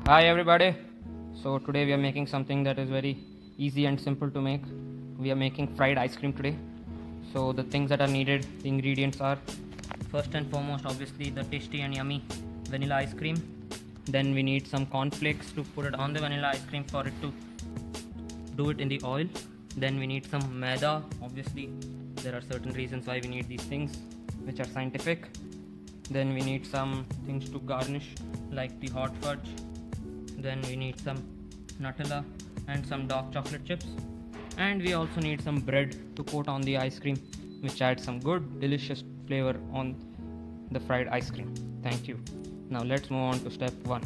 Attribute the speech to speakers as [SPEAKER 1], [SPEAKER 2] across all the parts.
[SPEAKER 1] Hi everybody. So today we are making something that is very easy and simple to make. We are making fried ice cream today. So the things that are needed, the ingredients are first and foremost obviously the tasty and yummy vanilla ice cream. Then we need some cornflakes to put it on the vanilla ice cream for it to do it in the oil. Then we need some maida. Obviously there are certain reasons why we need these things which are scientific. Then we need some things to garnish like the hot fudge. Then we need some Nutella and some dark chocolate chips, and we also need some bread to coat on the ice cream, which adds some good delicious flavor on the fried ice cream. Thank you. Now let's move on to step 1.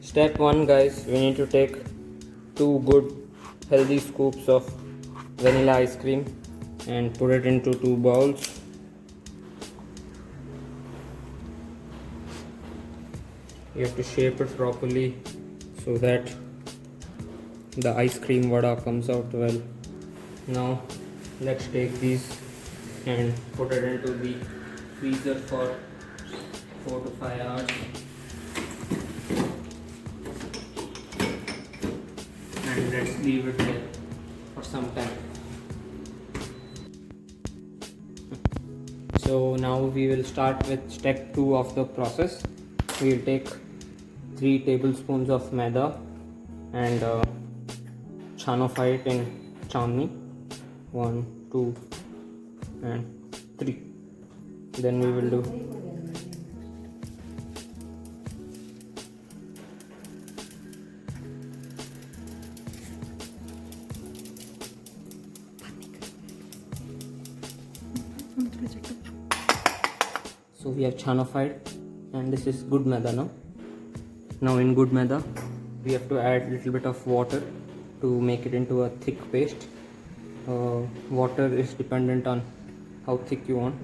[SPEAKER 1] Step 1, guys, we need to take 2 good healthy scoops of vanilla ice cream and put it into 2 bowls. You have to shape it properly so that the ice cream vada comes out well. Now let's take these and put it into the freezer for 4 to 5 hours. And let's leave it there for some time. So now we will start with step 2 of the process. We will take 3 tablespoons of maida and chanofy it in chawni. 1, 2 and 3. Then we will do so we have chanofied, and this is good maida now. Now in good maida we have to add a little bit of water to make it into a thick paste. Water is dependent on how thick you want.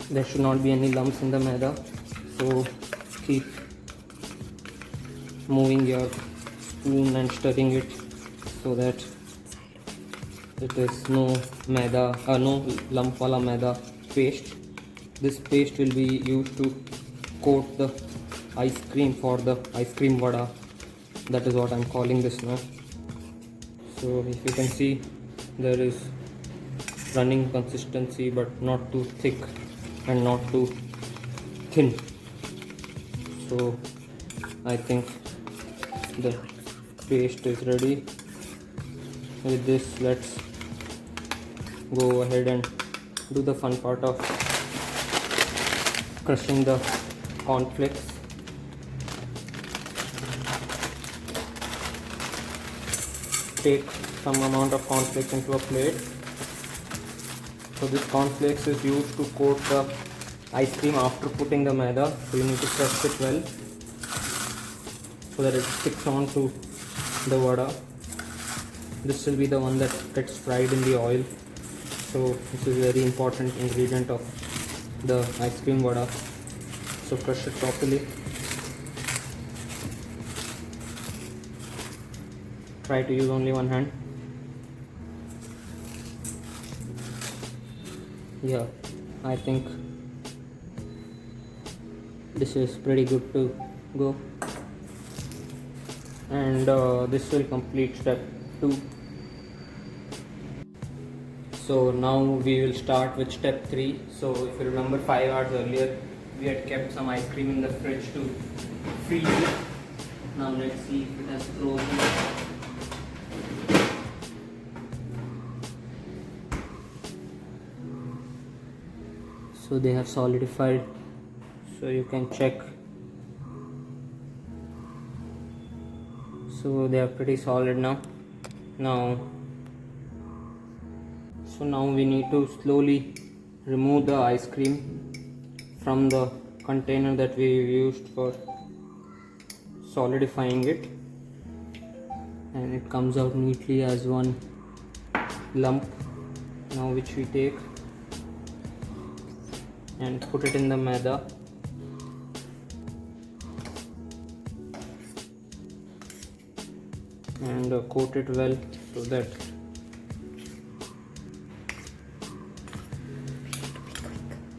[SPEAKER 1] There should not be any lumps in the maida, so keep moving your spoon and stirring it so that it is no maida, no lump wala maida paste. This paste will be used to coat the ice cream for the ice cream vada. That is what I am calling this now. So if you can see, there is running consistency, but not too thick and not too thin. So I think the paste is ready. With this, let's go ahead and do the fun part of crushing the cornflakes. Take some amount of cornflakes into a plate. So this cornflakes is used to coat the ice cream after putting the maida. So you need to press it well so that it sticks on to the vada. This will be the one that gets fried in the oil. So this is a very important ingredient of the ice cream vada. So crush it properly. Try to use only one hand. Yeah, I think this is pretty good to go, and this will complete step 2. So now we will start with step 3. So if you remember, 5 hours earlier we had kept some ice cream in the fridge to freeze it. Now let's see if it has frozen. So they have solidified, so you can check. So they are pretty solid now. So now we need to slowly remove the ice cream from the container that we used for solidifying it. and it comes out neatly as one lump. Now which we take and put it in the maida. And coat it well so that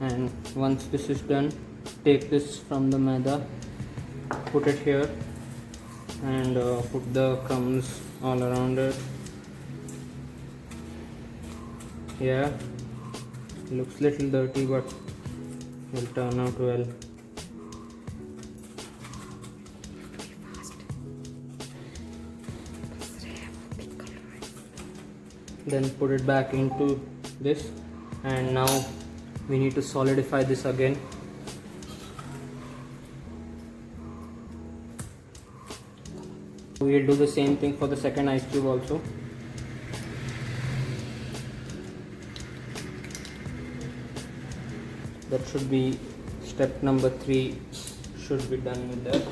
[SPEAKER 1] and once this is done, take this from the maida, put it here and put the crumbs all around it. Yeah, looks little dirty but will turn out well. Then put it back into this, and now we need to solidify this again. We will do the same thing for the second ice cube also. That should be step number 3, should be done with that.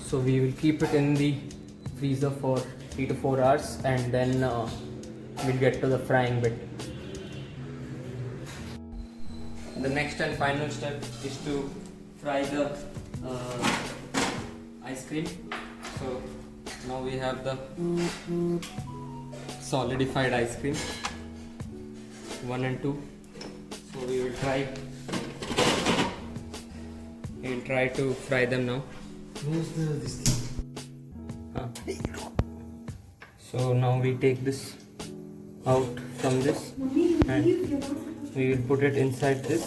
[SPEAKER 1] So we will keep it in the freezer for 3 to 4 hours, and then we'll get to the frying bit. The next and final step is to fry the ice cream. So now we have the solidified ice cream 1 and 2. So we will try to fry them now. So now we take this out from this and we will put it inside this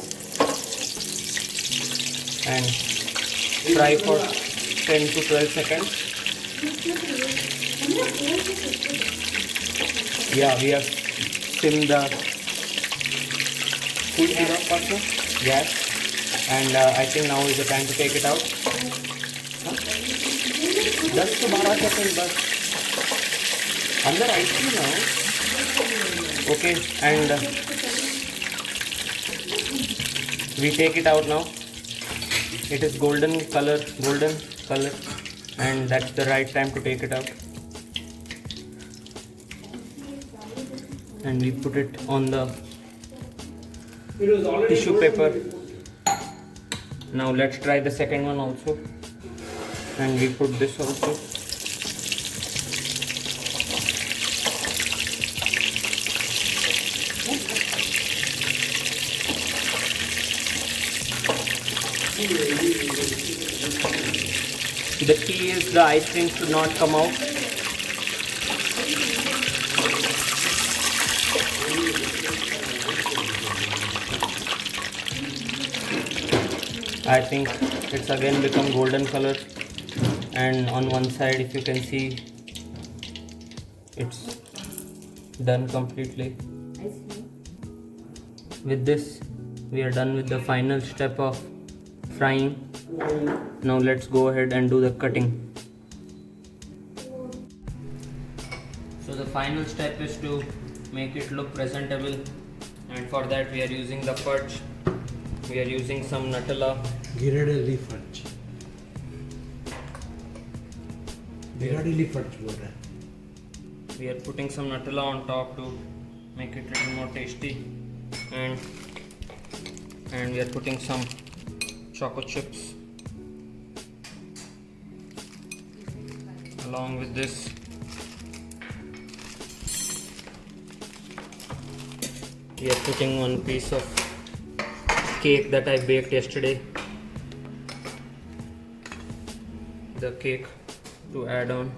[SPEAKER 1] and fry for 10 to 12 seconds. Yeah, we have simmed the food syrup also, gas, and I think now is the time to take it out. 10 to 12 seconds बस अंदर ice cream now. Okay, and we take it out now. It is golden color, and that's the right time to take it out. And we put it on the tissue paper. Now let's try the second one also. And we put this also. The key is the ice cream should not come out. I think it's again become golden color, and on one side if you can see it's done completely. With this we are done with the final step of frying. Now let's go ahead and do the cutting. So the final step is to make it look presentable, and for that we are using the fudge. We are using some Nutella.
[SPEAKER 2] गिराडेली फudge. गिराडेली फudge बोल रहा है.
[SPEAKER 1] We are putting some Nutella on top to make it a little more tasty, and we are putting some choco chips along with this. We are putting one piece of cake that I baked yesterday, the cake to add on.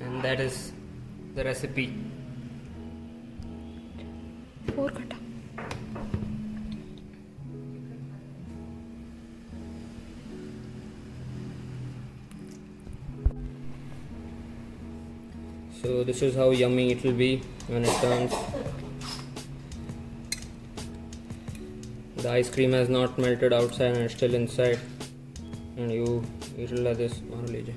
[SPEAKER 1] And that is the recipe. So this is how yummy it will be when it turns. The ice cream has not melted outside and it's still inside. And you eat it like this. मार लीजिए.